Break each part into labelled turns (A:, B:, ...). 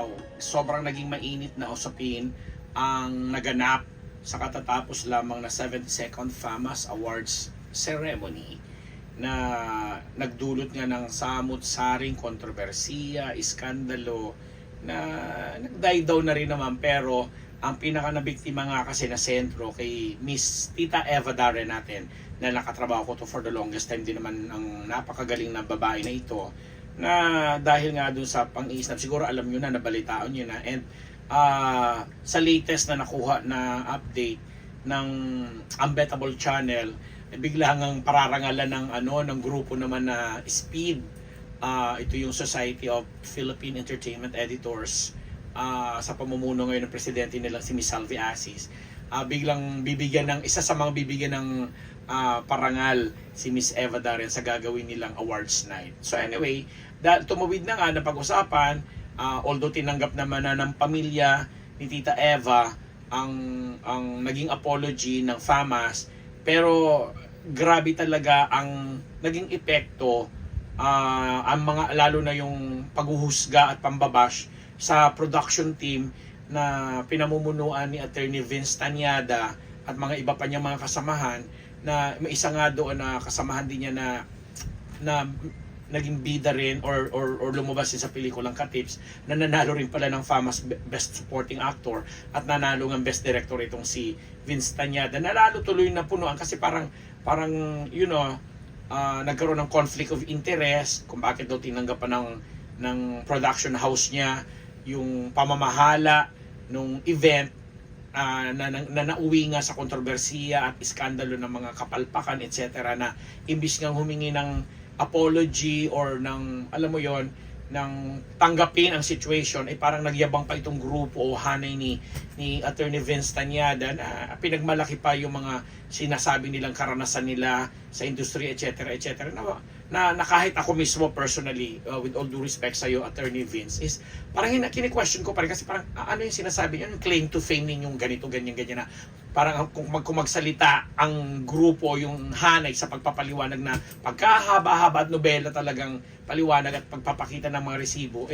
A: araw, sobrang naging mainit na usapin ang naganap sa katatapos lamang na 72nd FAMAS Awards ceremony na nagdulot nga ng samut-saring kontrobersiya, iskandalo na nag-die down na rin naman, pero ang pinaka nabiktima nga kasi na sentro kay Miss Tita Eva Darren natin na nakatrabaho ko to for the longest time din naman, ang napakagaling na babae na ito, na dahil nga dun sa pang-iisnap, siguro alam nyo na, nabalitaan nyo na, and sa latest na nakuha na update ng Unbettable Channel, bigla ngang pararangalan ng grupo naman na Speed. Ito yung Society of Philippine Entertainment Editors, sa pamumuno ngayon ng presidente nilang si Miss Salvi Asis. Biglang bibigyan ng isa sa mga bibigyan ng parangal si Miss Eva Darren sa gagawin nilang awards night. So anyway, tumawid na nga na pag-usapan, although tinanggap naman na ng pamilya ni Tita Eva ang naging apology ng FAMAS, pero grabe talaga ang naging epekto, ang mga, lalo na yung paghuhusga at pambabash sa production team na pinamumunuan ni Attorney Vince Tañada at mga iba pa niyang mga kasamahan, na may isa nga doon na kasamahan din niya na naging bida rin or lumabas din sa pelikulang Katips, na nanalo rin pala ng FAMAS Best Supporting Actor at nanalo ng Best Director itong si Vince Tañada. Nalalo tuloy na punuan kasi parang nagkaroon ng conflict of interest kung bakit daw tinanggap pa ng production house niya yung pamamahala nung event, na nauwi nga sa kontrobersiya at iskandalo ng mga kapalpakan etc., na imbis nga humingi ng apology or ng, alam mo yon, ng tanggapin ang situation, ay parang nagyabang pa itong grupo o hanay ni Attorney Vince Tañada, na pinagmalaki pa yung mga sinasabi nilang karanasan nila sa industry etc. etc. Na kahit ako mismo personally, with all due respect sa iyo Attorney Vince, is parang kini-question ko pa rin kasi parang ano yung sinasabi niyo, yung claim to fame ninyong ganito, ganyan na parang kung magsalita ang grupo, yung hanay sa pagpapaliwanag na pagkahaba-haba at nobela talagang paliwanag at pagpapakita ng mga resibo,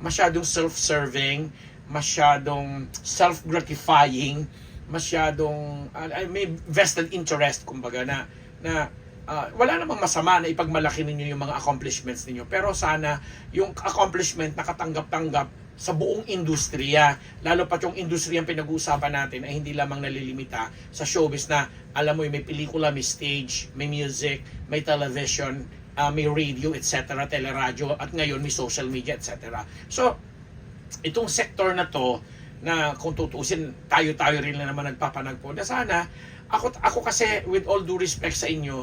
A: masyadong self-serving, masyadong self-gratifying, masyadong may vested interest, kumbaga, na wala namang masama na ipagmalaki ninyo yung mga accomplishments ninyo, pero sana yung accomplishment nakatanggap-tanggap sa buong industriya, lalo pa yung industriya ang pinag-uusapan natin ay hindi lamang nalilimita sa showbiz na, alam mo, may pelikula, may stage, may music, may television, may radio, etc., teleradyo, at ngayon may social media, etc. So, itong sector na to, na kung tutusin, tayo-tayo rin na naman nagpapanagpo, na sana, ako kasi, with all due respect sa inyo,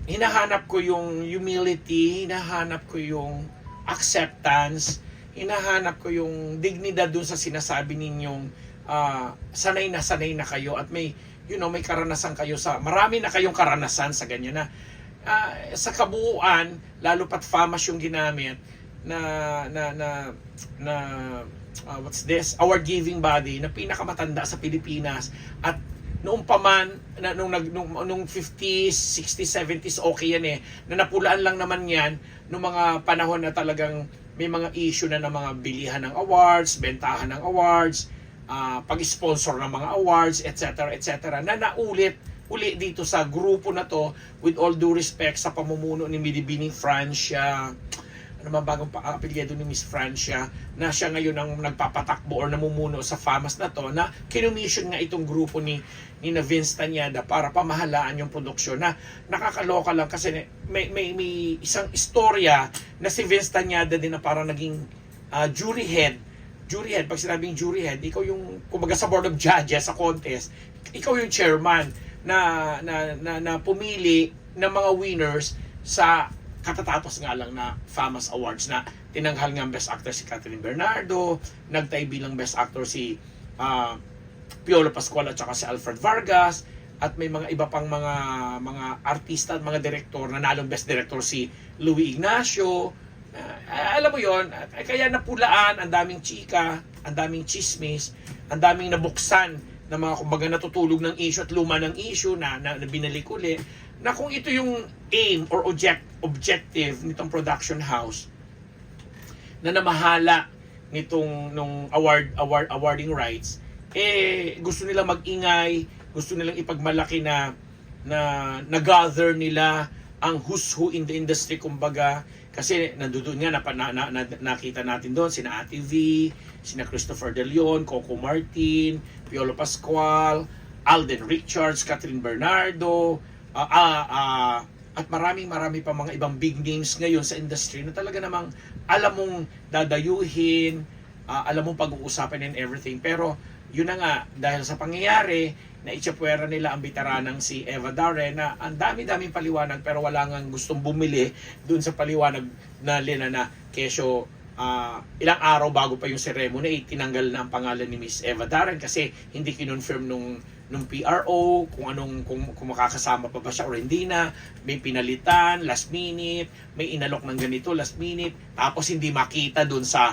A: hinahanap ko yung humility, hinahanap ko yung acceptance, hinahanap ko yung dignidad dun sa sinasabi ninyong sanay na kayo at may karanasan kayo marami na kayong karanasan sa ganyan na sa kabuuan, lalo pat FAMAS yung ginamit na what's this, award giving body na pinakamatanda sa Pilipinas, at noong paman nung 50s, 60s, 70s, okay yan na napulaan lang naman yan nung mga panahon na talagang may mga issue na ng mga bilihan ng awards, bentahan ng awards, pag-sponsor ng mga awards, etc., na naulit uli dito sa grupo na to, with all due respect sa pamumuno ni Midibining Francia, bagong apelyido ni Miss Francia, na siya ngayon ang nagpapatakbo or namumuno sa FAMAS na to, na kinumission nga itong grupo ni Vince Tañada para pamahalaan yung produksyon, na nakakaloka lang kasi may isang istorya na si Vince Tañada din na parang naging jury head. Pag sinabing jury head, ikaw yung, kumbaga sa board of judges sa contest, ikaw yung chairman na pumili ng mga winners sa katatapos nga lang na FAMAS Awards, na tinanghal nga Best Actor si Catherine Bernardo, nagtay bilang Best Actor si Piolo Pascual at saka si Alfred Vargas, at may mga iba pang mga artista at mga direktor, nanalong Best Director si Louie Ignacio. Alam mo yon, kaya napulaan, ang daming chika, ang daming chismis, ang daming nabuksan na mga kumbaga natutulog ng issue at luma ng issue na binalik uli, na kung ito yung aim or objective nitong production house na namahala nung awarding rights, gusto nila mag-ingay, gusto nilang ipagmalaki na gather nila ang who's who in the industry, kumbaga. Kasi nandoon nga nakita natin doon sina Ate V, sina Christopher De Leon, Coco Martin, Piolo Pascual, Alden Richards, Catherine Bernardo, at marami pa mga ibang big names ngayon sa industry na talaga namang alam mong dadayuhin, alam mong pag-uusapan and everything. Pero yun na nga, dahil sa pangyayari, na itsapwera nila ang bitaranang si Eva Darren na ang dami-daming paliwanag pero wala nang gustong bumili dun sa paliwanag na Lina na kesyo ilang araw bago pa yung ceremony, tinanggal na ang pangalan ni Miss Eva Darren kasi hindi kinonfirm nung PRO kung makakasama pa ba siya o hindi na. May pinalitan last minute, may inalok ng ganito last minute, tapos hindi makita dun sa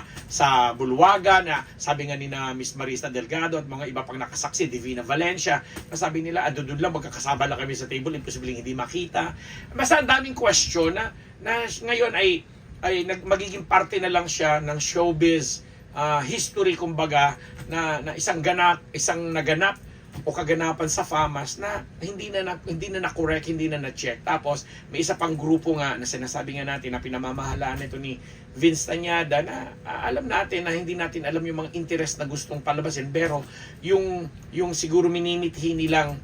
A: bulwaga na sabi nga ni na Miss Marisa Delgado at mga iba pang nakasaksi, Divina Valencia, na sabi nila doon lang magkakasama lang kami sa table, imposibleng hindi makita. Basta ang daming question na ngayon ay magiging parte na lang siya ng showbiz history, kumbaga, na isang naganap o kaganapan sa FAMAS na hindi na correct, hindi na na-check. Tapos may isa pang grupo nga na sinasabi nga natin na pinamamahalaan nito ni Vince Tañada na alam natin na hindi natin alam yung mga interest na gustong palabasin, pero yung siguro minimithi nilang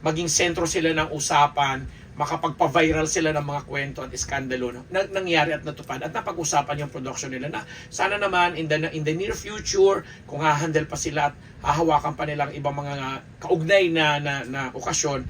A: maging sentro sila ng usapan, makapagpa-viral sila ng mga kwento at iskandalo na nangyari at natupad at napag-usapan yung production nila na sana naman in the near future, kung hahandle pa sila at hahawakan pa nilang ibang mga kaugnay na okasyon,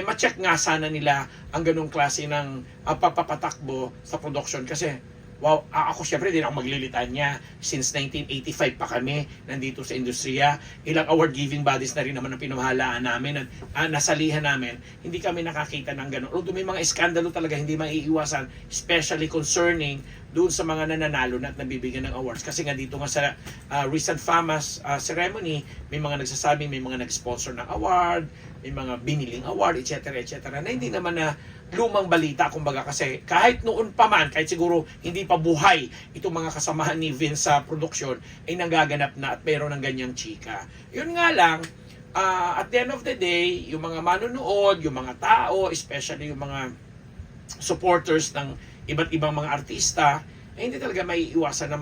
A: ma-check nga sana nila ang ganung klase ng papatakbo sa production. Kasi wow, ako syempre din ako maglilitanya. Since 1985 pa kami nandito sa industriya. Ilang award-giving bodies na rin naman ang pinamahalaan namin at nasalihan namin. Hindi kami nakakita ng gano'n. Although may mga iskandalo talaga hindi maiiwasan, especially concerning doon sa mga nananalo na at nabibigyan ng awards. Kasi nga dito nga sa recent FAMAS ceremony, may mga nagsasabing may mga nag-sponsor ng award, may mga biniling award, etc. na hindi naman na lumang balita, kumbaga. Kasi kahit noon pa man, kahit siguro hindi pa buhay itong mga kasamahan ni Vince sa production, ay nagaganap na at meron ng ganyang chika. Yun nga lang, at the end of the day, yung mga manonood, yung mga tao, especially yung mga supporters ng iba't ibang mga artista, ay hindi talaga may iwasan na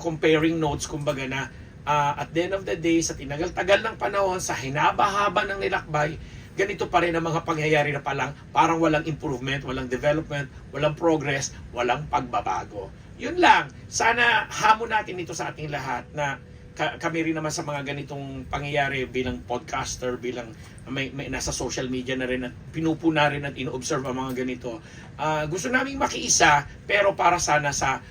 A: comparing notes, kumbaga, na at the end of the day, sa tinagal-tagal ng panahon, sa hinaba-haba ng nilakbay, ganito pa rin ang mga pangyayari na parang walang improvement, walang development, walang progress, walang pagbabago. Yun lang. Sana hamon natin ito sa ating lahat na kami rin naman sa mga ganitong pangyayari bilang podcaster, bilang may nasa social media na rin at pinupuna rin at ino-observe ang mga ganito. Gusto naming makiisa, pero para sana sa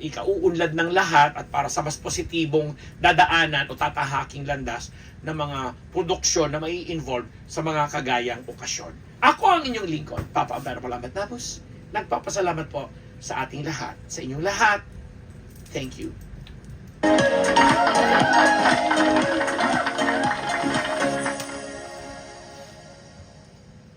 A: ikauunlad ng lahat at para sa mas positibong dadaanan o tatahaking landas ng mga produksyon na may involve sa mga kagayang okasyon. Ako ang inyong lingkod, Papa Ampero Palamat Nabus. Nagpapasalamat po sa ating lahat, sa inyong lahat. Thank you.